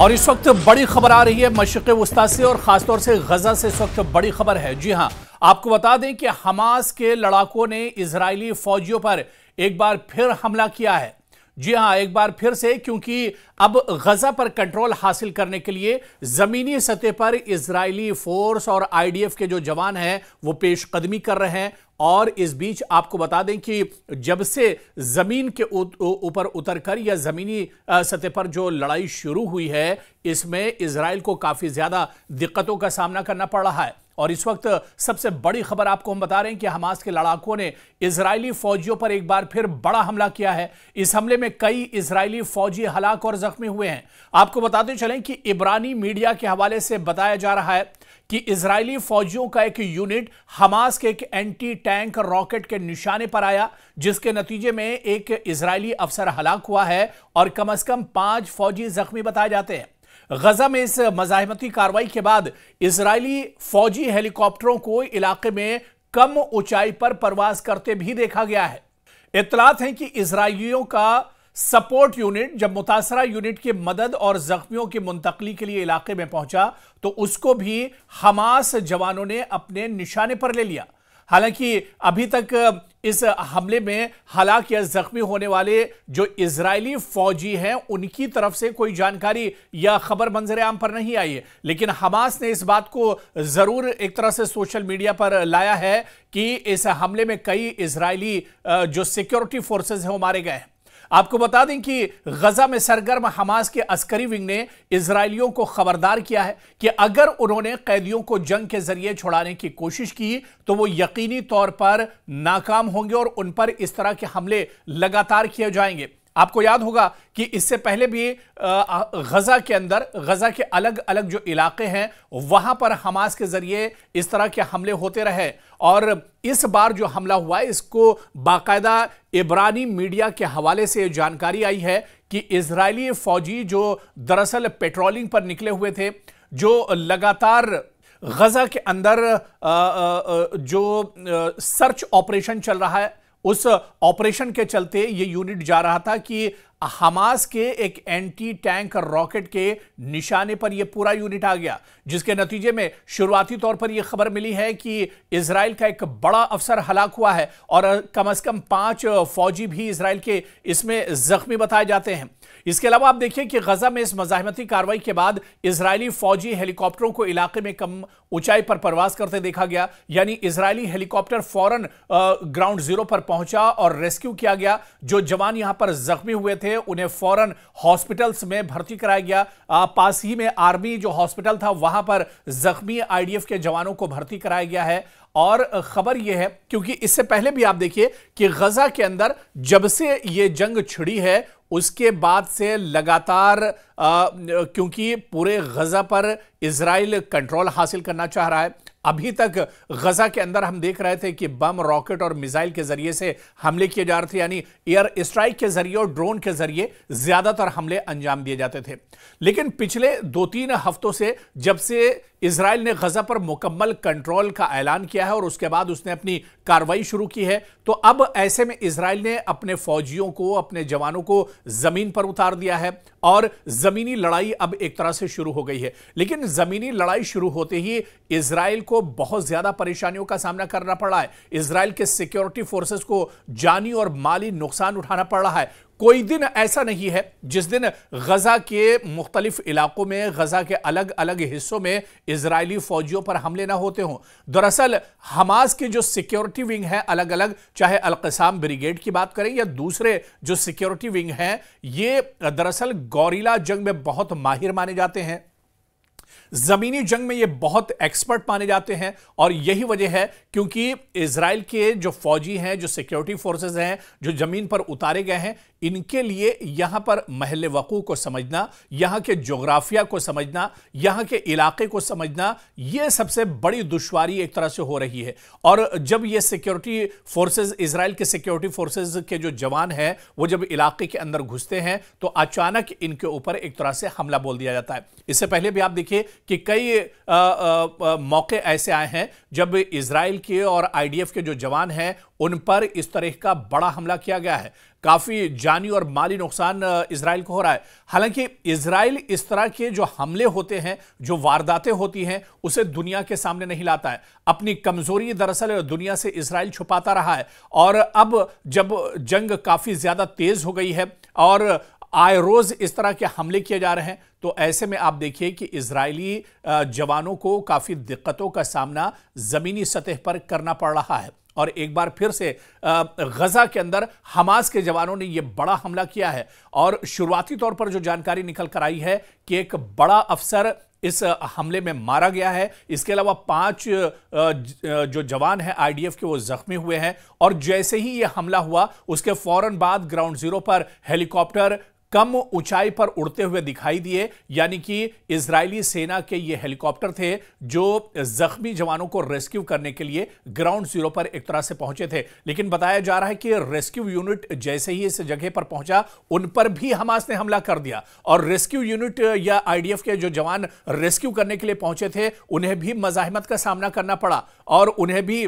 और इस वक्त बड़ी खबर आ रही है मशरिक़ वस्ता से और खासतौर से गजा से। इस वक्त बड़ी खबर है। जी हां, आपको बता दें कि हमास के लड़ाकों ने इजरायली फौजियों पर एक बार फिर हमला किया है। जी हां, एक बार फिर से, क्योंकि अब गजा पर कंट्रोल हासिल करने के लिए जमीनी सतह पर इजरायली फोर्स और आईडीएफ के जो जवान हैं वो पेशकदमी कर रहे हैं। और इस बीच आपको बता दें कि जब से जमीन के ऊपर उतरकर या जमीनी सतह पर जो लड़ाई शुरू हुई है, इसमें इजराइल को काफी ज्यादा दिक्कतों का सामना करना पड़ रहा है। और इस वक्त सबसे बड़ी खबर आपको हम बता रहे हैं कि हमास के लड़ाकों ने इजरायली फौजियों पर एक बार फिर बड़ा हमला किया है। इस हमले में कई इजरायली फौजी हलाक और जख्मी हुए हैं। आपको बताते चलें कि इब्रानी मीडिया के हवाले से बताया जा रहा है कि इजरायली फौजियों का एक यूनिट हमास के एक एंटी टैंक रॉकेट के निशाने पर आया, जिसके नतीजे में एक इजरायली अफसर हलाक हुआ है और कम से कम 5 फौजी जख्मी बताए जाते हैं। गजा में इस मज़ाहमती कार्रवाई के बाद इजरायली फौजी हेलीकॉप्टरों को इलाके में कम ऊंचाई पर परवाज करते भी देखा गया है। इत्तलात हैं कि इजरायलियों का सपोर्ट यूनिट जब मुतासरा यूनिट की मदद और जख्मियों की मुंतकली के लिए इलाके में पहुंचा तो उसको भी हमास जवानों ने अपने निशाने पर ले लिया। हालांकि अभी तक इस हमले में हलाक या जख्मी होने वाले जो इजरायली फौजी हैं उनकी तरफ से कोई जानकारी या खबर मंजर आम पर नहीं आई है, लेकिन हमास ने इस बात को जरूर एक तरह से सोशल मीडिया पर लाया है कि इस हमले में कई इजरायली जो सिक्योरिटी फोर्सेस हैं वो मारे गए हैं। आपको बता दें कि गजा में सरगर्म हमास के अस्करी विंग ने इजरायलियों को खबरदार किया है कि अगर उन्होंने कैदियों को जंग के जरिए छुड़ाने की कोशिश की तो वो यकीनी तौर पर नाकाम होंगे और उन पर इस तरह के हमले लगातार किए जाएंगे। आपको याद होगा कि इससे पहले भी गजा के अंदर, गजा के अलग अलग जो इलाके हैं वहां पर हमास के जरिए इस तरह के हमले होते रहे। और इस बार जो हमला हुआ है इसको बाकायदा इब्रानी मीडिया के हवाले से जानकारी आई है कि इजरायली फौजी जो दरअसल पेट्रोलिंग पर निकले हुए थे, जो लगातार गजा के अंदर जो सर्च ऑपरेशन चल रहा है, उस ऑपरेशन के चलते यह यूनिट जा रहा था कि हमास के एक एंटी टैंक रॉकेट के निशाने पर यह पूरा यूनिट आ गया, जिसके नतीजे में शुरुआती तौर पर यह खबर मिली है कि इजराइल का एक बड़ा अफसर हलाक हुआ है और कम से कम 5 फौजी भी इजराइल के इसमें जख्मी बताए जाते हैं। इसके अलावा आप देखिए कि गजा में इस मज़ाहमती कार्रवाई के बाद इजरायली फौजी हेलीकॉप्टरों को इलाके में कम ऊंचाई पर परवाज करते देखा गया, यानी इजरायली हेलीकॉप्टर फौरन ग्राउंड जीरो पर पहुंचा और रेस्क्यू किया गया। जो जवान यहां पर जख्मी हुए थे उन्हें फौरन हॉस्पिटल्स में भर्ती कराया गया। पास ही में आर्मी जो हॉस्पिटल था वहां पर जख्मी आईडीएफ के जवानों को भर्ती कराया गया है। और खबर यह है, क्योंकि इससे पहले भी आप देखिए कि गजा के अंदर जब से यह जंग छिड़ी है उसके बाद से लगातार क्योंकि पूरे गजा पर इजराइल कंट्रोल हासिल करना चाह रहा है, अभी तक गजा के अंदर हम देख रहे थे कि बम, रॉकेट और मिसाइल के जरिए से हमले किए जा रहे थे, यानी एयर स्ट्राइक के जरिए और ड्रोन के जरिए ज्यादातर हमले अंजाम दिए जाते थे। लेकिन पिछले 2-3 हफ्तों से जब से इजराइल ने गजा पर मुकम्मल कंट्रोल का ऐलान किया है और उसके बाद उसने अपनी कार्रवाई शुरू की है, तो अब ऐसे में इजराइल ने अपने फौजियों को, अपने जवानों को जमीन पर उतार दिया है और जमीनी लड़ाई अब एक तरह से शुरू हो गई है। लेकिन जमीनी लड़ाई शुरू होते ही इजराइल को बहुत ज्यादा परेशानियों का सामना करना पड़ा है। इजराइल के सिक्योरिटी फोर्सेस को जानी और माली नुकसान उठाना पड़ रहा है। कोई दिन ऐसा नहीं है जिस दिन गजा के मुख्तलिफ इलाकों में, गजा के अलग अलग हिस्सों में इजरायली फौजियों पर हमले ना होते हों। दरअसल हमास के जो सिक्योरिटी विंग है अलग अलग, चाहे अल-क़साम ब्रिगेड की बात करें या दूसरे जो सिक्योरिटी विंग हैं, ये दरअसल गौरिला जंग में बहुत माहिर माने जाते हैं, जमीनी जंग में ये बहुत एक्सपर्ट माने जाते हैं। और यही वजह है क्योंकि इजराइल के जो फौजी हैं, जो सिक्योरिटी फोर्सेस हैं, जो जमीन पर उतारे गए हैं, इनके लिए यहां पर महल वकू को समझना, यहां के जोग्राफिया को समझना, यहां के इलाके को समझना, यह सबसे बड़ी दुश्वारी एक तरह से हो रही है। और जब ये सिक्योरिटी फोर्सेस, इजराइल के सिक्योरिटी फोर्सेस के जो जवान हैं, वो जब इलाके के अंदर घुसते हैं तो अचानक इनके ऊपर एक तरह से हमला बोल दिया जाता है। इससे पहले भी आप देखिए कि कई मौके ऐसे आए हैं जब इजराइल के और आईडीएफ के जो जवान हैं उन पर इस तरह का बड़ा हमला किया गया है। काफी जानी और माली नुकसान इजराइल को हो रहा है। हालांकि इजराइल इस तरह के जो हमले होते हैं, जो वारदातें होती हैं, उसे दुनिया के सामने नहीं लाता है। अपनी कमजोरी दरअसल दुनिया से इजराइल छुपाता रहा है। और अब जब जंग काफी ज्यादा तेज हो गई है और आए रोज इस तरह के हमले किए जा रहे हैं, तो ऐसे में आप देखिए कि इजरायली जवानों को काफी दिक्कतों का सामना जमीनी सतह पर करना पड़ रहा है। और एक बार फिर से गजा के अंदर हमास के जवानों ने यह बड़ा हमला किया है। और शुरुआती तौर पर जो जानकारी निकल कर आई है कि एक बड़ा अफसर इस हमले में मारा गया है। इसके अलावा 5 जो जवान हैं आईडीएफ के, वो जख्मी हुए हैं। और जैसे ही यह हमला हुआ उसके फौरन बाद ग्राउंड जीरो पर हेलीकॉप्टर कम ऊंचाई पर उड़ते हुए दिखाई दिए, यानी कि इजरायली सेना के ये हेलीकॉप्टर थे जो जख्मी जवानों को रेस्क्यू करने के लिए ग्राउंड जीरो पर एक तरह से पहुंचे थे। लेकिन बताया जा रहा है कि रेस्क्यू यूनिट जैसे ही इस जगह पर पहुंचा, उन पर भी हमास ने हमला कर दिया। और रेस्क्यू यूनिट या आईडीएफ के जो जवान रेस्क्यू करने के लिए पहुंचे थे, उन्हें भी मज़ाहिमत का सामना करना पड़ा और उन्हें भी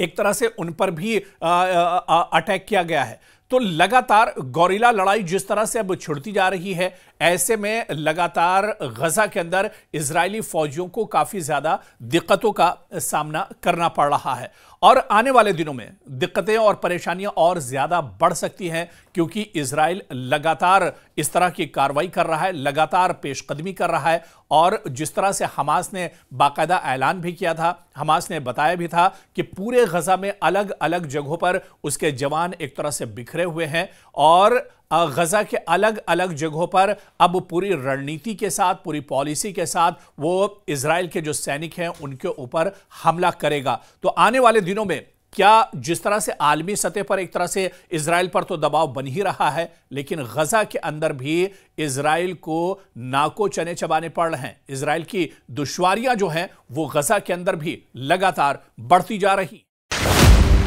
एक तरह से उन पर भी अटैक किया गया है। तो लगातार गोरिल्ला लड़ाई जिस तरह से अब छिड़ती जा रही है, ऐसे में लगातार गजा के अंदर इजरायली फौजियों को काफी ज्यादा दिक्कतों का सामना करना पड़ रहा है। और आने वाले दिनों में दिक्कतें और परेशानियां और ज्यादा बढ़ सकती हैं, क्योंकि इजराइल लगातार इस तरह की कार्रवाई कर रहा है, लगातार पेशकदमी कर रहा है। और जिस तरह से हमास ने बाकायदा ऐलान भी किया था, हमास ने बताया भी था कि पूरे गजा में अलग अलग जगहों पर उसके जवान एक तरह से बिखरे हुए हैं और गजा के अलग अलग जगहों पर अब पूरी रणनीति के साथ, पूरी पॉलिसी के साथ वो इजराइल के जो सैनिक हैं उनके ऊपर हमला करेगा। तो आने वाले दिनों में क्या, जिस तरह से आलमी सतह पर एक तरह से इजराइल पर तो दबाव बन ही रहा है, लेकिन गजा के अंदर भी इजराइल को नाको चने चबाने पड़ रहे हैं। इजराइल की दुश्वारियां जो हैं वो गजा के अंदर भी लगातार बढ़ती जा रही।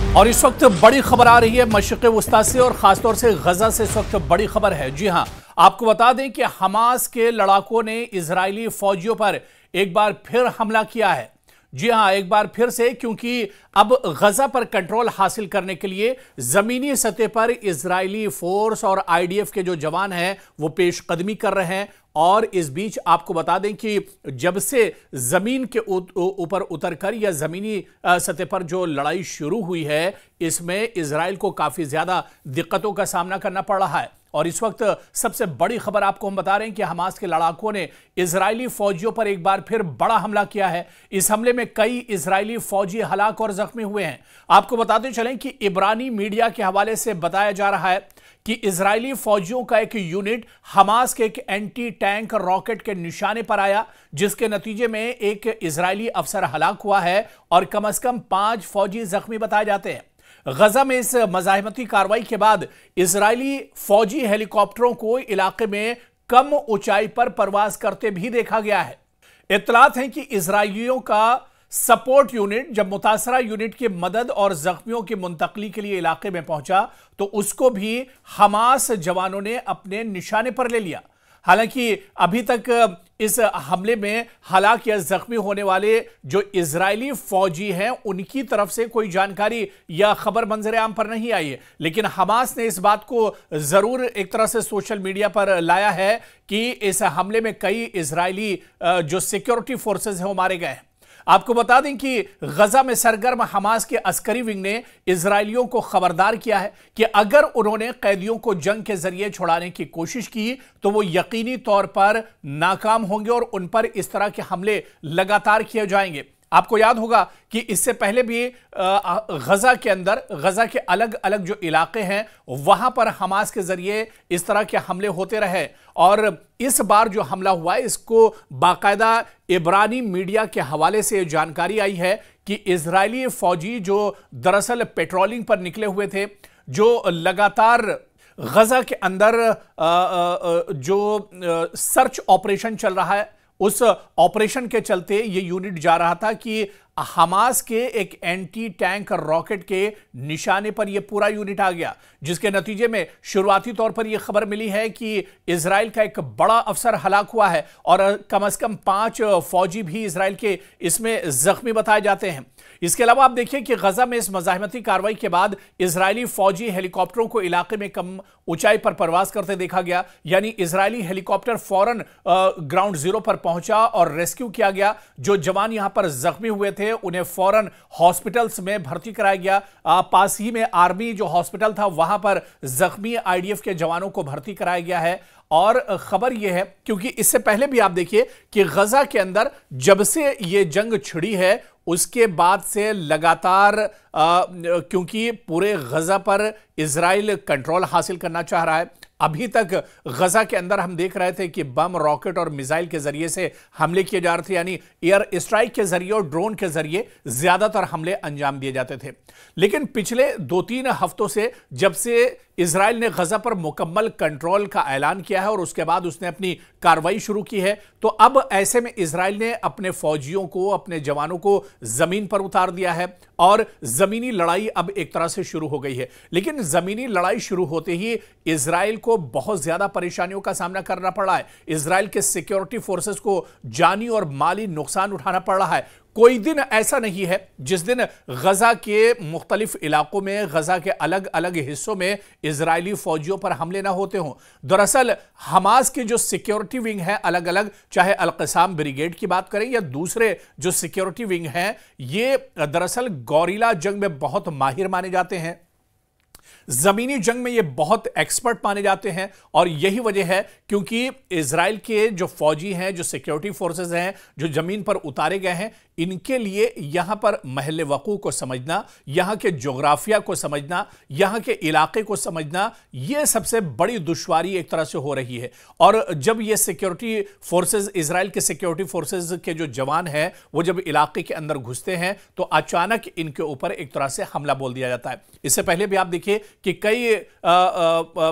और इस वक्त बड़ी खबर आ रही है मशरिक़ वस्ता से और खासतौर से गजा से। इस वक्त बड़ी खबर है। जी हां, आपको बता दें कि हमास के लड़ाकों ने इजरायली फौजियों पर एक बार फिर हमला किया है। जी हां, एक बार फिर से, क्योंकि अब गजा पर कंट्रोल हासिल करने के लिए जमीनी सतह पर इजरायली फोर्स और आईडीएफ के जो जवान हैं वो पेशकदमी कर रहे हैं। और इस बीच आपको बता दें कि जब से जमीन के ऊपर उतरकर या जमीनी सतह पर जो लड़ाई शुरू हुई है, इसमें इजराइल को काफी ज्यादा दिक्कतों का सामना करना पड़ रहा है। और इस वक्त सबसे बड़ी खबर आपको हम बता रहे हैं कि हमास के लड़ाकों ने इजरायली फौजियों पर एक बार फिर बड़ा हमला किया है। इस हमले में कई इजरायली फौजी हलाक और जख्मी हुए हैं। आपको बताते चलें कि इब्रानी मीडिया के हवाले से बताया जा रहा है कि इजरायली फौजियों का एक यूनिट हमास के एक एंटी टैंक रॉकेट के निशाने पर आया, जिसके नतीजे में एक इजरायली अफसर हलाक हुआ है और कम से कम 5 फौजी जख्मी बताए जाते हैं। गजा में इस मज़ाहिमती कार्रवाई के बाद इजरायली फौजी हेलीकॉप्टरों को इलाके में कम ऊंचाई पर परवाज करते भी देखा गया है। इत्तलात हैं कि इजरायलियों का सपोर्ट यूनिट जब मुतासरा यूनिट की मदद और जख्मियों की मुंतकली के लिए इलाके में पहुंचा, तो उसको भी हमास जवानों ने अपने निशाने पर ले लिया। हालांकि अभी तक इस हमले में हलाक या जख्मी होने वाले जो इजरायली फौजी हैं उनकी तरफ से कोई जानकारी या खबर मंजर आम पर नहीं आई है, लेकिन हमास ने इस बात को जरूर एक तरह से सोशल मीडिया पर लाया है कि इस हमले में कई इजरायली जो सिक्योरिटी फोर्सेस हैं वो मारे गए हैं। आपको बता दें कि गजा में सरगर्म हमास के अस्करी विंग ने इजरायलियों को खबरदार किया है कि अगर उन्होंने कैदियों को जंग के जरिए छुड़ाने की कोशिश की तो वो यकीनी तौर पर नाकाम होंगे और उन पर इस तरह के हमले लगातार किए जाएंगे। आपको याद होगा कि इससे पहले भी गजा के अंदर, गजा के अलग अलग जो इलाके हैं वहां पर हमास के जरिए इस तरह के हमले होते रहे। और इस बार जो हमला हुआ है इसको बाकायदा इब्रानी मीडिया के हवाले से जानकारी आई है कि इजरायली फौजी जो दरअसल पेट्रोलिंग पर निकले हुए थे, जो लगातार गजा के अंदर जो सर्च ऑपरेशन चल रहा है, उस ऑपरेशन के चलते यह यूनिट जा रहा था कि हमास के एक एंटी टैंक रॉकेट के निशाने पर यह पूरा यूनिट आ गया, जिसके नतीजे में शुरुआती तौर पर यह खबर मिली है कि इजराइल का एक बड़ा अफसर हलाक हुआ है और कम से कम 5 फौजी भी इजराइल के इसमें जख्मी बताए जाते हैं। इसके अलावा आप देखिए कि गजा में इस मज़ाहमती कार्रवाई के बाद इजरायली फौजी हेलीकॉप्टरों को इलाके में कम ऊंचाई पर प्रवास करते देखा गया, यानी इजरायली हेलीकॉप्टर फौरन ग्राउंड जीरो पर पहुंचा और रेस्क्यू किया गया। जो जवान यहां पर जख्मी हुए थे उन्हें फौरन हॉस्पिटल्स में भर्ती कराया गया। पास ही में आर्मी जो हॉस्पिटल था वहां पर जख्मी आईडीएफ के जवानों को भर्ती कराया गया है। और खबर यह है, क्योंकि इससे पहले भी आप देखिए कि गजा के अंदर जब से यह जंग छिड़ी है उसके बाद से लगातार क्योंकि पूरे गजा पर इजराइल कंट्रोल हासिल करना चाह रहा है। अभी तक गजा के अंदर हम देख रहे थे कि बम, रॉकेट और मिसाइल के जरिए से हमले किए जा रहे थे, यानी एयर स्ट्राइक के जरिए और ड्रोन के जरिए ज्यादातर हमले अंजाम दिए जाते थे। लेकिन पिछले 2-3 हफ्तों से जब से इजराइल ने गजा पर मुकम्मल कंट्रोल का ऐलान किया है और उसके बाद उसने अपनी कार्रवाई शुरू की है, तो अब ऐसे में इजराइल ने अपने फौजियों को, अपने जवानों को जमीन पर उतार दिया है और जमीनी लड़ाई अब एक तरह से शुरू हो गई है। लेकिन जमीनी लड़ाई शुरू होते ही इजराइल को बहुत ज्यादा परेशानियों का सामना करना पड़ रहा है। इजराइल के सिक्योरिटी फोर्सेस को जानी और माली नुकसान उठाना पड़ रहा है। कोई दिन ऐसा नहीं है जिस दिन गजा के मुख्तलिफ इलाकों में, गजा के अलग अलग हिस्सों में इजरायली फौजियों पर हमले ना होते हों। दरअसल हमास के जो सिक्योरिटी विंग है अलग अलग, चाहे अल-क़साम ब्रिगेड की बात करें या दूसरे जो सिक्योरिटी विंग हैं, ये दरअसल गौरिला जंग में बहुत माहिर माने जाते हैं, जमीनी जंग में ये बहुत एक्सपर्ट माने जाते हैं। और यही वजह है क्योंकि इजराइल के जो फौजी हैं, जो सिक्योरिटी फोर्सेस हैं, जो जमीन पर उतारे गए हैं, इनके लिए यहां पर महल वक़ू को समझना, यहां के जोग्राफिया को समझना, यहां के इलाके को समझना, यह सबसे बड़ी दुश्वारी एक तरह से हो रही है। और जब ये सिक्योरिटी फोर्सेस, इजराइल के सिक्योरिटी फोर्सेस के जो जवान हैं, वो जब इलाके के अंदर घुसते हैं तो अचानक इनके ऊपर एक तरह से हमला बोल दिया जाता है। इससे पहले भी आप देखिए कि कई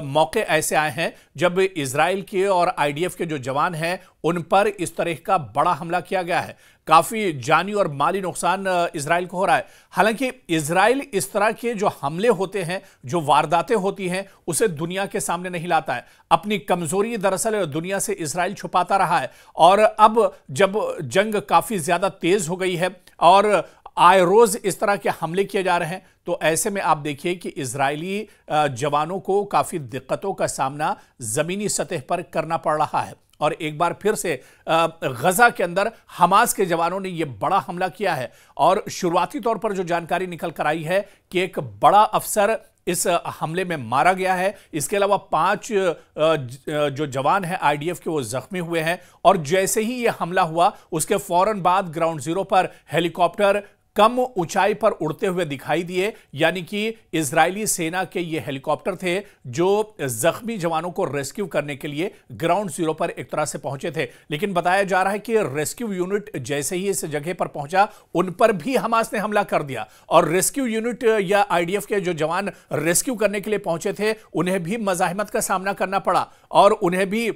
मौके ऐसे आए हैं जब इजराइल के और आईडीएफ के जो जवान हैं उन पर इस तरह का बड़ा हमला किया गया है। काफी जानी और माली नुकसान इजराइल को हो रहा है। हालांकि इजराइल इस तरह के जो हमले होते हैं, जो वारदातें होती हैं, उसे दुनिया के सामने नहीं लाता है। अपनी कमजोरी दरअसल दुनिया से इजराइल छुपाता रहा है। और अब जब जंग काफी ज्यादा तेज हो गई है और आए रोज इस तरह के हमले किए जा रहे हैं, तो ऐसे में आप देखिए कि इजरायली जवानों को काफी दिक्कतों का सामना जमीनी सतह पर करना पड़ रहा है। और एक बार फिर से गजा के अंदर हमास के जवानों ने यह बड़ा हमला किया है। और शुरुआती तौर पर जो जानकारी निकल कर आई है कि एक बड़ा अफसर इस हमले में मारा गया है। इसके अलावा 5 जो जवान हैं आईडीएफ के, वो जख्मी हुए हैं। और जैसे ही यह हमला हुआ उसके फौरन बाद ग्राउंड जीरो पर हेलीकॉप्टर कम ऊंचाई पर उड़ते हुए दिखाई दिए, यानी कि इजरायली सेना के ये हेलीकॉप्टर थे जो जख्मी जवानों को रेस्क्यू करने के लिए ग्राउंड जीरो पर एक तरह से पहुंचे थे। लेकिन बताया जा रहा है कि रेस्क्यू यूनिट जैसे ही इस जगह पर पहुंचा, उन पर भी हमास ने हमला कर दिया। और रेस्क्यू यूनिट या आईडीएफ के जो जवान रेस्क्यू करने के लिए पहुंचे थे, उन्हें भी मज़ाहिमत का सामना करना पड़ा और उन्हें भी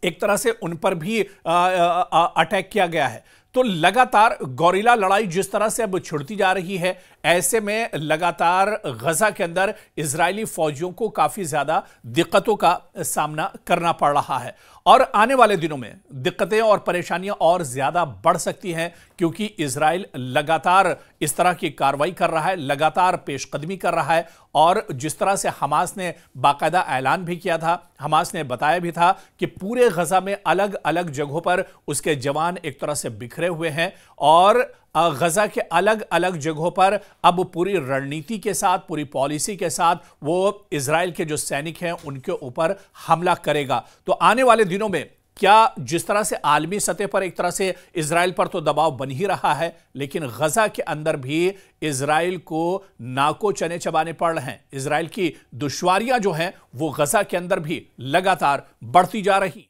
एक तरह से उन पर भी अटैक किया गया है। तो लगातार गौरिला लड़ाई जिस तरह से अब छिड़ती जा रही है, ऐसे में लगातार गजा के अंदर इजरायली फौजियों को काफी ज्यादा दिक्कतों का सामना करना पड़ रहा है। और आने वाले दिनों में दिक्कतें और परेशानियां और ज्यादा बढ़ सकती हैं, क्योंकि इजराइल लगातार इस तरह की कार्रवाई कर रहा है, लगातार पेशकदमी कर रहा है। और जिस तरह से हमास ने बाकायदा ऐलान भी किया था, हमास ने बताया भी था कि पूरे गजा में अलग अलग जगहों पर उसके जवान एक तरह से बिखरे हुए हैं और गजा के अलग अलग जगहों पर अब पूरी रणनीति के साथ, पूरी पॉलिसी के साथ वो इजराइल के जो सैनिक हैं उनके ऊपर हमला करेगा। तो आने वाले दिनों में क्या जिस तरह से आलमी सतह पर एक तरह से इजराइल पर तो दबाव बन ही रहा है, लेकिन गजा के अंदर भी इजराइल को नाको चने चबाने पड़ रहे हैं। इजराइल की दुश्वारियां जो हैं वो गजा के अंदर भी लगातार बढ़ती जा रही।